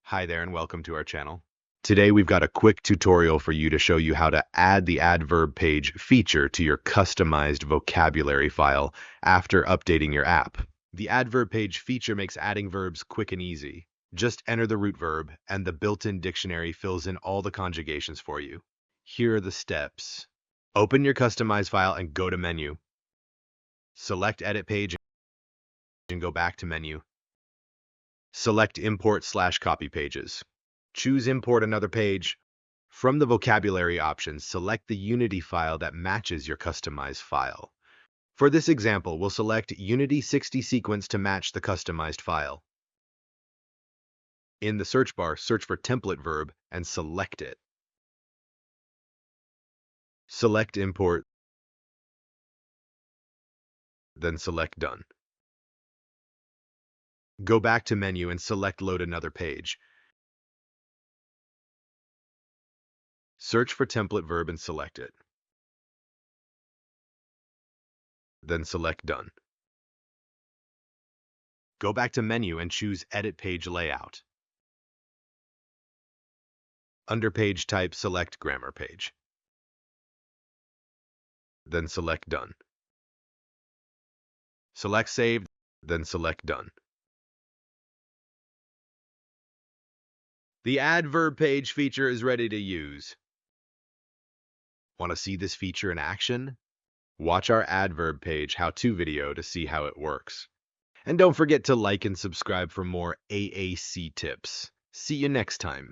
Hi there and welcome to our channel. Today we've got a quick tutorial for you to show you how to add the Add Verb Page feature to your customized vocabulary file after updating your app. The Add Verb Page feature makes adding verbs quick and easy. Just enter the root verb and the built-in dictionary fills in all the conjugations for you. Here are the steps. Open your customized file and go to Menu. Select Edit Page and go back to Menu. Select Import/Copy Pages. Choose Import Another Page. From the vocabulary options, select the Unity file that matches your customized file. For this example, we'll select Unity 60 sequence to match the customized file. In the search bar, search for template verb and select it. Select Import, then select Done. Go back to Menu and select Load Another Page. Search for template verb and select it. Then select Done. Go back to Menu and choose Edit Page Layout. Under Page Type, select Grammar Page. Then select Done. Select Save, then select Done. The Add Verb Page feature is ready to use. Want to see this feature in action? Watch our Add Verb Page how-to video to see how it works. And don't forget to like and subscribe for more AAC tips. See you next time.